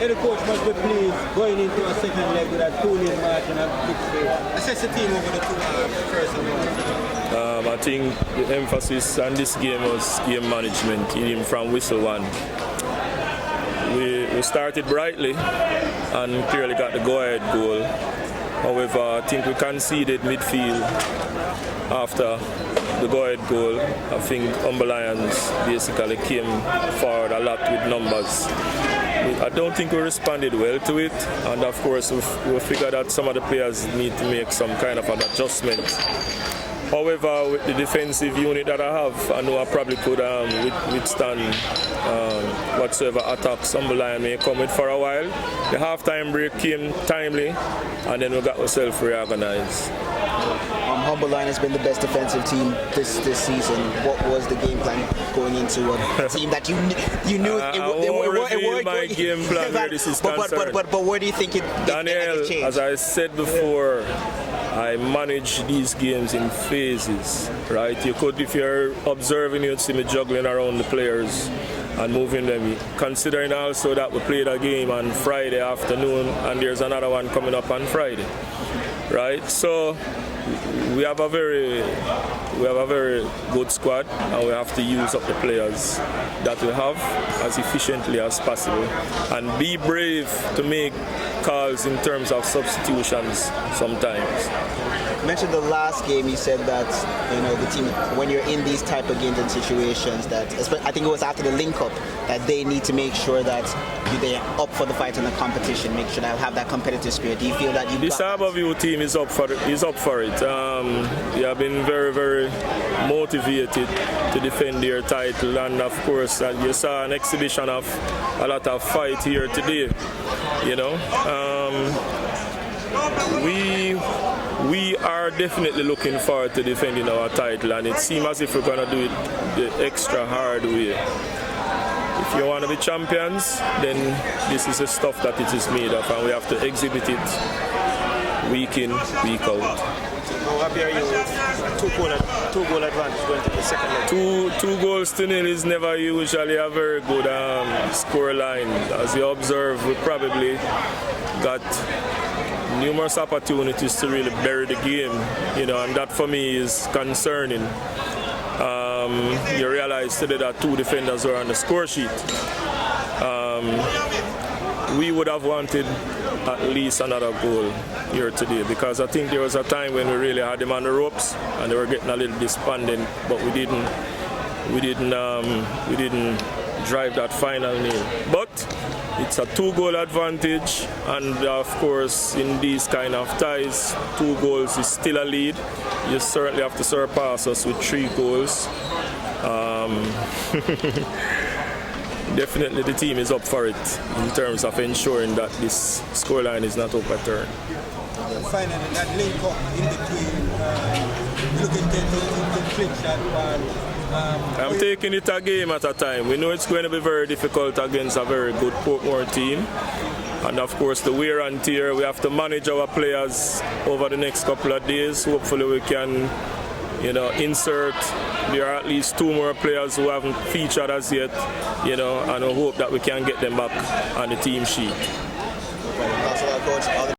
Every coach must be pleased going into a second leg with a 2-0 margin and victory. Assess the team over the first and I think the emphasis on this game was game management, even from whistle one. We started brightly and clearly got the go-ahead goal. However, I think we conceded midfield after the go-ahead goal. I think Humber Lions basically came forward a lot with numbers. I don't think we responded well to it, and of course we figured that some of the players need to make some kind of an adjustment. However, with the defensive unit that I have, I know I probably could withstand whatsoever attacks Humber Lion may come with for a while. The half-time break came timely, and then we got ourselves reorganized. Humber Lion has been the best defensive team this season. What was the game plan going into a team that you knew it worked? My game plan where this is concerned. But where do you think it Daniel, changed? as I said before, I manage these games in phases, right? You could, if you're observing, you'd see me juggling around the players and moving them. Considering also that we played a game on Friday afternoon and there's another one coming up on Friday, right? So we have a very good squad, and we have to use up the players that we have as efficiently as possible and be brave to make calls in terms of substitutions sometimes. You mentioned the last game, you said that the team, when you're in these type of games and situations, that I think it was after the link-up, that they need to make sure that they're up for the fight in the competition, make sure they have that competitive spirit. Do you feel that this Harbour team is up for it? They have been very, very motivated to defend their title, and of course you saw an exhibition of a lot of fight here today. We are definitely looking forward to defending our title, and it seems as if we're going to do it the extra hard way. If you want to be champions, then this is the stuff that it is made of, and we have to exhibit it week in, week out. How happy are you with two-goal advantage going to the second leg? 2-0 is never usually a very good score line. As you observe, we probably got numerous opportunities to really bury the game, and that for me is concerning. You realize today that 2 defenders were on the score sheet. We would have wanted at least another goal here today, because I think there was a time when we really had them on the ropes and they were getting a little despondent, but we didn't drive that final nail. But it's a 2-goal advantage, and of course in these kind of ties, 2 goals is still a lead. You certainly have to surpass us with 3 goals. Definitely the team is up for it in terms of ensuring that this scoreline is not overturned. Finally, that link up in between, looking to flip that one. I'm taking it a game at a time. We know it's going to be very difficult against a very good Portmore team. And of course the wear and tear, we have to manage our players over the next couple of days. Hopefully we can insert. There are at least 2 more players who haven't featured as yet, and I hope that we can get them back on the team sheet. Thanks a lot, Coach.